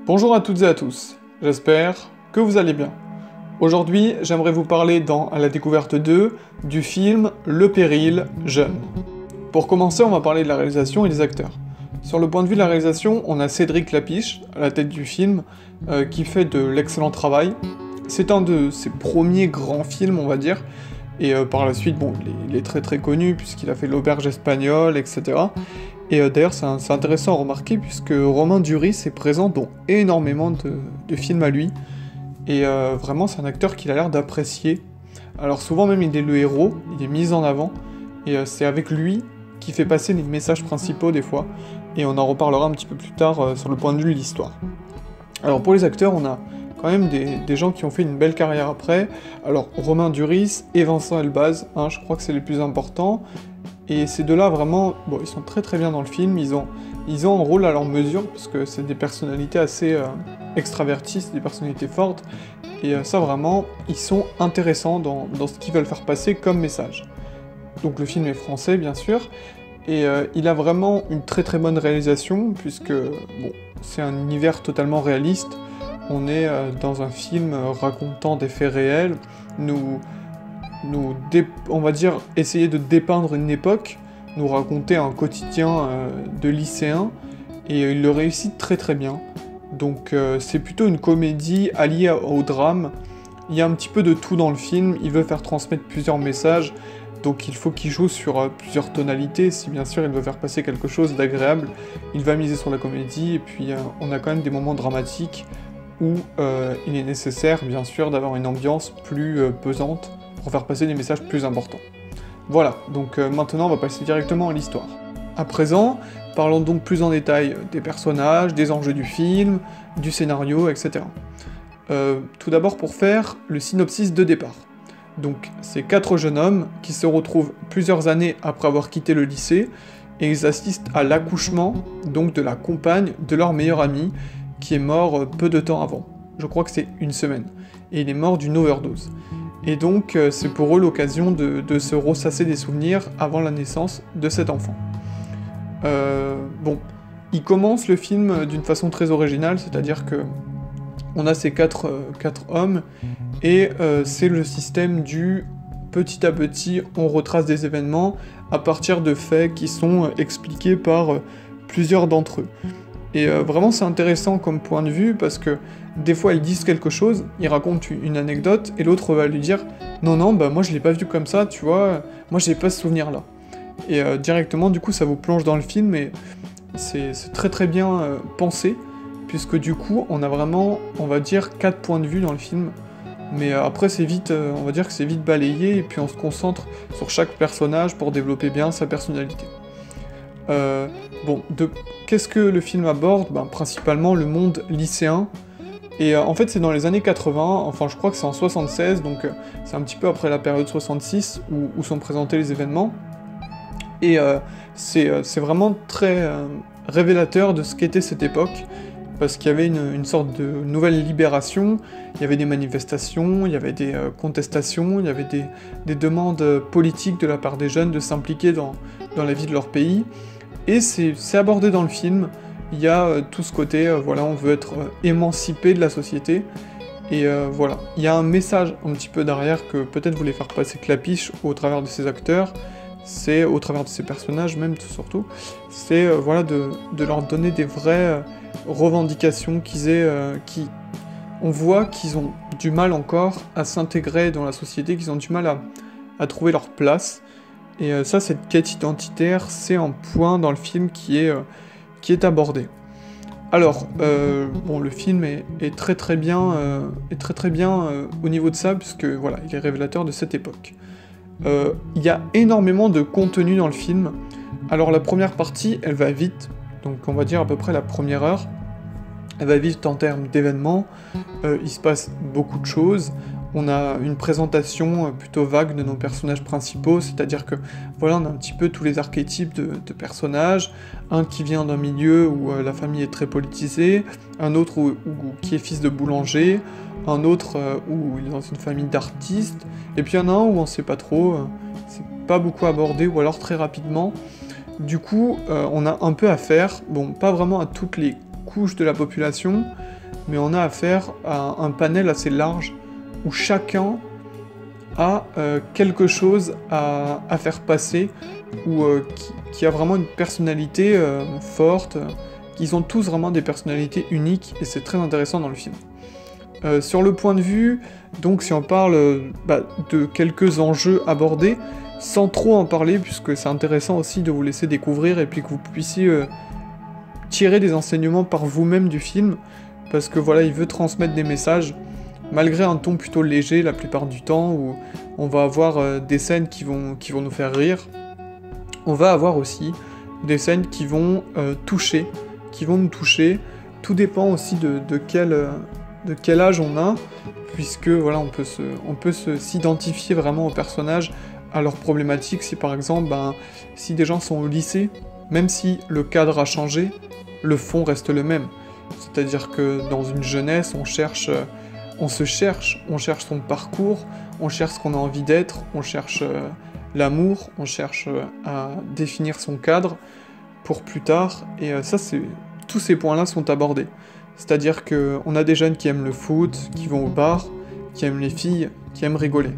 Bonjour à toutes et à tous, j'espère que vous allez bien. Aujourd'hui, j'aimerais vous parler dans À la découverte 2 du film Le Péril, jeune. Pour commencer, on va parler de la réalisation et des acteurs. Sur le point de vue de la réalisation, on a Cédric Lapiche, à la tête du film, qui fait de l'excellent travail. C'est un de ses premiers grands films, on va dire, et par la suite, bon, il est très très connu, puisqu'il a fait L'Auberge espagnole, etc. Et d'ailleurs, c'est intéressant à remarquer, puisque Romain Duris est présent dans énormément de films à lui, et vraiment, c'est un acteur qu'il a l'air d'apprécier. Alors souvent même, il est le héros, il est mis en avant, et c'est avec lui qu'il fait passer les messages principaux des fois, et on en reparlera un petit peu plus tard sur le point de vue de l'histoire. Alors pour les acteurs, on a quand même des gens qui ont fait une belle carrière après. Alors Romain Duris et Vincent Elbaz, hein, je crois que c'est les plus importants, et ces deux-là, vraiment, bon, ils sont très très bien dans le film, ils ont un rôle à leur mesure, parce que c'est des personnalités assez extraverties, c'est des personnalités fortes, et ça vraiment, ils sont intéressants dans ce qu'ils veulent faire passer comme message. Donc le film est français, bien sûr, et il a vraiment une très très bonne réalisation, puisque, bon, c'est un univers totalement réaliste, on est dans un film racontant des faits réels, on va dire, essayer de dépeindre une époque, nous raconter un quotidien de lycéens, et il le réussit très très bien. Donc c'est plutôt une comédie alliée au drame, il y a un petit peu de tout dans le film, il veut faire transmettre plusieurs messages, donc il faut qu'il joue sur plusieurs tonalités, si bien sûr il veut faire passer quelque chose d'agréable, il va miser sur la comédie, et puis on a quand même des moments dramatiques où il est nécessaire, bien sûr, d'avoir une ambiance plus pesante, pour faire passer des messages plus importants. Voilà, donc maintenant on va passer directement à l'histoire. À présent, parlons donc plus en détail des personnages, des enjeux du film, du scénario, etc. Tout d'abord pour faire le synopsis de départ. Donc, c'est 4 jeunes hommes qui se retrouvent plusieurs années après avoir quitté le lycée, et ils assistent à l'accouchement, donc de la compagne de leur meilleur ami, qui est mort peu de temps avant. Je crois que c'est une semaine. Et il est mort d'une overdose. Et donc, c'est pour eux l'occasion de se ressasser des souvenirs avant la naissance de cet enfant. Bon, il commence le film d'une façon très originale, c'est-à-dire que on a ces quatre hommes, et c'est le système du petit à petit, on retrace des événements à partir de faits qui sont expliqués par plusieurs d'entre eux. Et vraiment c'est intéressant comme point de vue, parce que des fois ils disent quelque chose, ils racontent une anecdote, et l'autre va lui dire « Non, bah moi je l'ai pas vu comme ça, tu vois, moi j'ai pas ce souvenir-là ». Et directement, du coup, ça vous plonge dans le film, et c'est très très bien pensé, puisque du coup, on a vraiment, on va dire, 4 points de vue dans le film, mais après c'est vite, on va dire que c'est vite balayé, et puis on se concentre sur chaque personnage pour développer bien sa personnalité. Bon, qu'est-ce que le film aborde? Ben, principalement le monde lycéen, et en fait c'est dans les années 80, enfin je crois que c'est en 76, donc c'est un petit peu après la période 66 où sont présentés les événements, et c'est vraiment très révélateur de ce qu'était cette époque, parce qu'il y avait une sorte de nouvelle libération, il y avait des manifestations, il y avait des contestations, il y avait des demandes politiques de la part des jeunes de s'impliquer dans la vie de leur pays, et c'est abordé dans le film. Il y a tout ce côté, voilà, on veut être émancipé de la société, et voilà. Il y a un message un petit peu derrière que peut-être voulait faire passer Clapiche au travers de ses acteurs, c'est au travers de ses personnages même surtout, c'est voilà, de leur donner des vraies revendications on voit qu'ils ont du mal encore à s'intégrer dans la société, qu'ils ont du mal à trouver leur place, et ça, cette quête identitaire, c'est un point dans le film qui est abordé. Alors, bon, le film est très très bien, au niveau de ça, puisque voilà, il est révélateur de cette époque. Il y a énormément de contenu dans le film. Alors la première partie, elle va vite, donc on va dire à peu près la première heure, elle va vite en termes d'événements, il se passe beaucoup de choses, on a une présentation plutôt vague de nos personnages principaux, c'est-à-dire que voilà, on a un petit peu tous les archétypes de personnages, un qui vient d'un milieu où la famille est très politisée, un autre qui est fils de boulanger, un autre où il est dans une famille d'artistes, et puis il y en a un où on sait pas trop, c'est pas beaucoup abordé, ou alors très rapidement. Du coup, on a un peu affaire, bon, pas vraiment à toutes les couches de la population, mais on a affaire à un panel assez large, où chacun a quelque chose à faire passer, ou qui a vraiment une personnalité forte. Ils ont tous vraiment des personnalités uniques, et c'est très intéressant dans le film. Sur le point de vue, donc si on parle de quelques enjeux abordés, sans trop en parler, puisque c'est intéressant aussi de vous laisser découvrir, et puis que vous puissiez tirer des enseignements par vous-même du film, parce que voilà, il veut transmettre des messages, malgré un ton plutôt léger la plupart du temps, où on va avoir des scènes qui vont nous faire rire. On va avoir aussi des scènes qui vont nous toucher. Tout dépend aussi de quel âge on a, puisque voilà, on peut s'identifier vraiment aux personnages, à leurs problématiques. Si par exemple, si des gens sont au lycée, même si le cadre a changé, le fond reste le même. C'est-à-dire que dans une jeunesse, on cherche son parcours, on cherche ce qu'on a envie d'être, on cherche l'amour, on cherche à définir son cadre pour plus tard, et tous ces points-là sont abordés. C'est-à-dire qu'on a des jeunes qui aiment le foot, qui vont au bar, qui aiment les filles, qui aiment rigoler.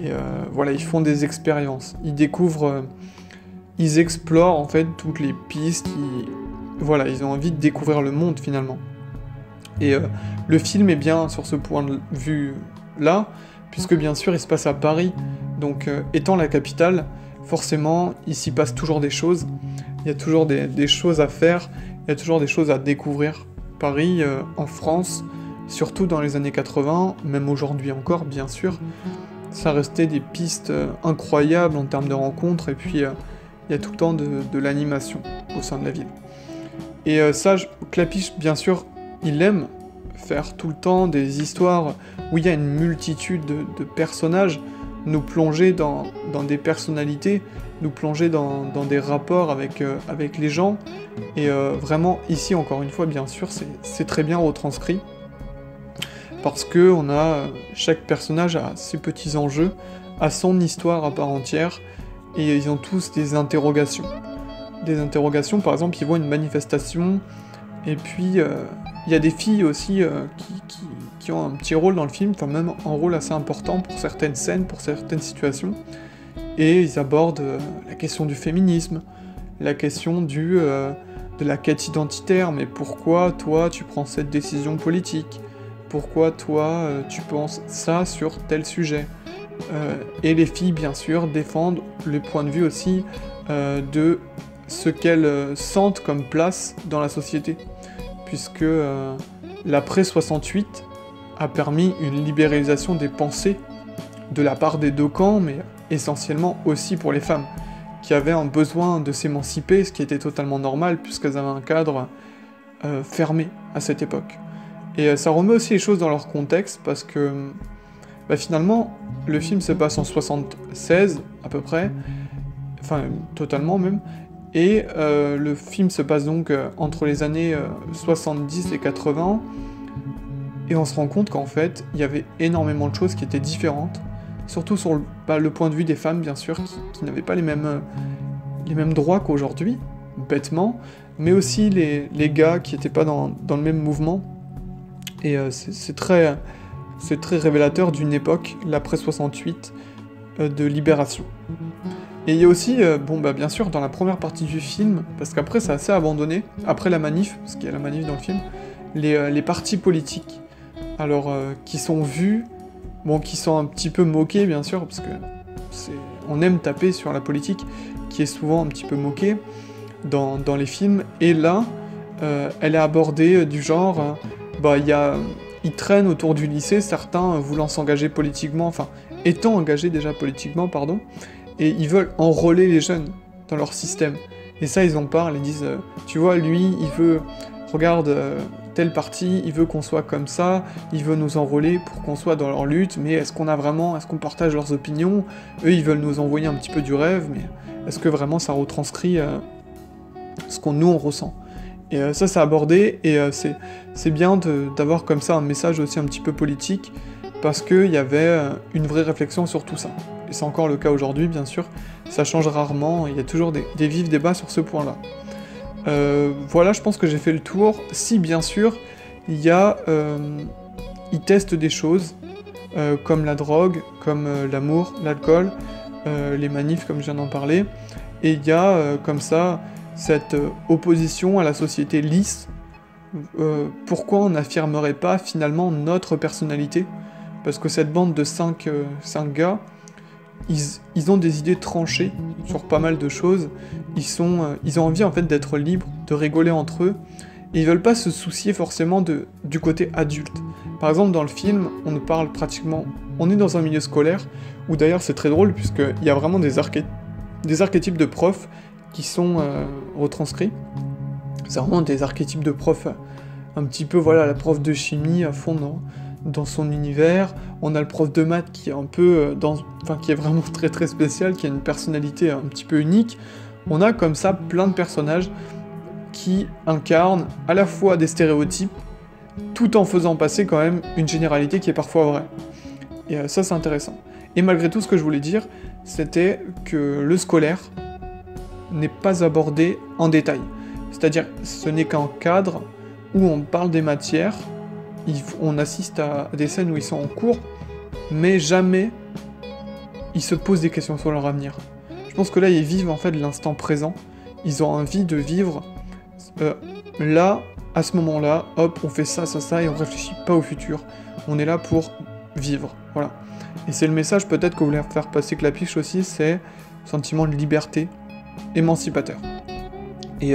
Et voilà, ils font des expériences, ils découvrent, ils explorent en fait toutes les pistes, ils ont envie de découvrir le monde finalement. Et le film est bien sur ce point de vue-là, puisque bien sûr il se passe à Paris, donc étant la capitale, forcément il s'y passe toujours des choses, il y a toujours des choses à faire, il y a toujours des choses à découvrir. Paris, en France, surtout dans les années 80, même aujourd'hui encore bien sûr, ça restait des pistes incroyables en termes de rencontres, et puis il y a tout le temps de l'animation au sein de la ville. Et Clapiche, bien sûr, il aime faire tout le temps des histoires où il y a une multitude de personnages, nous plonger dans des personnalités, nous plonger dans des rapports avec les gens, et vraiment, ici, encore une fois, bien sûr, c'est très bien retranscrit, parce que chaque personnage a ses petits enjeux, a son histoire à part entière, et ils ont tous des interrogations. Des interrogations, par exemple, ils voient une manifestation, et puis il y a des filles aussi qui ont un petit rôle dans le film, enfin même un rôle assez important pour certaines scènes, pour certaines situations, et ils abordent la question du féminisme, la question de la quête identitaire, mais pourquoi toi tu prends cette décision politique ? Pourquoi toi tu penses ça sur tel sujet ? Et les filles, bien sûr, défendent le point de vue aussi de ce qu'elles sentent comme place dans la société, puisque l'après-68 a permis une libéralisation des pensées de la part des deux camps, mais essentiellement aussi pour les femmes, qui avaient un besoin de s'émanciper, ce qui était totalement normal, puisqu'elles avaient un cadre fermé à cette époque. Et ça remet aussi les choses dans leur contexte, parce que finalement, le film se passe en 76, à peu près, enfin, totalement même, et le film se passe donc entre les années 70 et 80, et on se rend compte qu'en fait, il y avait énormément de choses qui étaient différentes, surtout sur le point de vue des femmes, bien sûr, qui n'avaient pas les mêmes droits qu'aujourd'hui, bêtement, mais aussi les gars qui n'étaient pas dans le même mouvement, et c'est très révélateur d'une époque, l'après-68, de libération. Et il y a aussi, bien sûr, dans la première partie du film, parce qu'après c'est assez abandonné, après la manif, parce qu'il y a la manif dans le film, les partis politiques, alors qui sont vus, qui sont un petit peu moqués, bien sûr, parce que on aime taper sur la politique, qui est souvent un petit peu moquée dans les films, et là, elle est abordée du genre, ils traînent autour du lycée, certains voulant s'engager politiquement, enfin, étant engagés déjà politiquement, pardon, et ils veulent enrôler les jeunes dans leur système. Et ça, ils en parlent, ils disent, tu vois, lui, il veut, regarde, tel parti, il veut qu'on soit comme ça, il veut nous enrôler pour qu'on soit dans leur lutte, mais est-ce qu'on partage leurs opinions? Eux, ils veulent nous envoyer un petit peu du rêve, mais est-ce que vraiment ça retranscrit ce qu'on nous on ressent? Et ça, c'est abordé, et c'est bien d'avoir comme ça un message aussi un petit peu politique, parce qu'il y avait une vraie réflexion sur tout ça. et c'est encore le cas aujourd'hui bien sûr, ça change rarement, il y a toujours des vifs débats sur ce point-là. Voilà, je pense que j'ai fait le tour. Si bien sûr, il y a... ils testent des choses, comme la drogue, comme l'amour, l'alcool, les manifs comme je viens d'en parler, et il y a comme ça cette opposition à la société lisse. Pourquoi on n'affirmerait pas finalement notre personnalité? Parce que cette bande de 5 gars, ils ont des idées tranchées sur pas mal de choses, ils ont envie en fait d'être libres, de rigoler entre eux, et ils veulent pas se soucier forcément du côté adulte. Par exemple dans le film, on nous parle pratiquement... On est dans un milieu scolaire, où d'ailleurs c'est très drôle puisqu'il y a vraiment des archétypes de profs qui sont retranscrits. C'est vraiment des archétypes de profs, un petit peu, voilà, la prof de chimie à fond dans son univers. On a le prof de maths qui est un peu, qui est vraiment très très spécial, qui a une personnalité un petit peu unique. On a comme ça plein de personnages qui incarnent à la fois des stéréotypes, tout en faisant passer quand même une généralité qui est parfois vraie. Et ça c'est intéressant. Et malgré tout, ce que je voulais dire, c'était que le scolaire n'est pas abordé en détail. C'est-à-dire, ce n'est qu'un cadre où on parle des matières, on assiste à des scènes où ils sont en cours, mais jamais ils se posent des questions sur leur avenir. Je pense que là, ils vivent en fait l'instant présent, ils ont envie de vivre là, à ce moment-là, hop, on fait ça, ça, ça, et on réfléchit pas au futur. On est là pour vivre, voilà. Et c'est le message peut-être que vous voulez faire passer Clapiche aussi, c'est le sentiment de liberté émancipateur. Et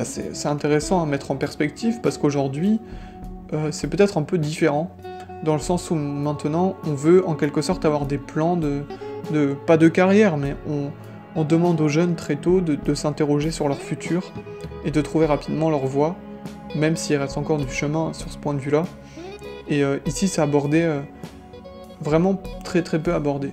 c'est intéressant à mettre en perspective, parce qu'aujourd'hui, c'est peut-être un peu différent, dans le sens où maintenant, on veut en quelque sorte avoir des plans pas de carrière, mais on demande aux jeunes très tôt de s'interroger sur leur futur, et de trouver rapidement leur voie, même s'il reste encore du chemin sur ce point de vue-là. Et ici, c'est abordé, vraiment très très peu abordé.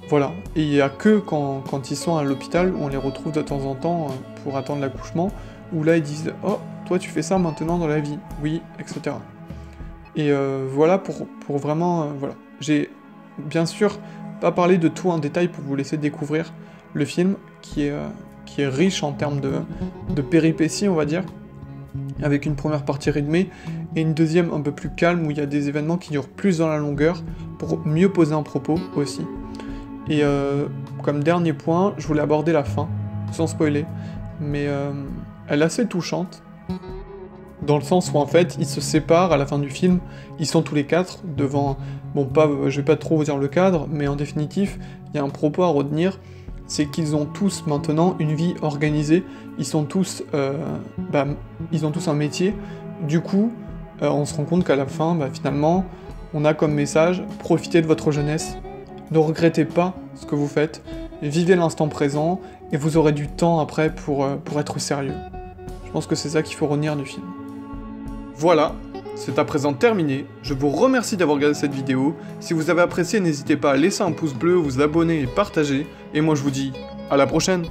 Voilà. Et il n'y a que quand ils sont à l'hôpital, où on les retrouve de temps en temps pour attendre l'accouchement, où là ils disent « Oh, toi tu fais ça maintenant dans la vie, oui, etc. » Et voilà pour vraiment... voilà. J'ai bien sûr pas parlé de tout en détail pour vous laisser découvrir le film, qui est riche en termes de péripéties, on va dire, avec une première partie rythmée, et une deuxième un peu plus calme, où il y a des événements qui durent plus dans la longueur, pour mieux poser un propos aussi. Et comme dernier point, je voulais aborder la fin, sans spoiler, mais elle est assez touchante, dans le sens où en fait, ils se séparent à la fin du film, ils sont tous les quatre devant... Bon, je vais pas trop vous dire le cadre, mais en définitif, il y a un propos à retenir, c'est qu'ils ont tous maintenant une vie organisée, ils ont tous un métier, du coup, on se rend compte qu'à la fin, finalement, on a comme message, profitez de votre jeunesse, ne regrettez pas ce que vous faites, vivez l'instant présent, et vous aurez du temps après pour être sérieux. Je pense que c'est ça qu'il faut retenir du film. Voilà, c'est à présent terminé, je vous remercie d'avoir regardé cette vidéo, si vous avez apprécié n'hésitez pas à laisser un pouce bleu, vous abonner et partager, et moi je vous dis à la prochaine.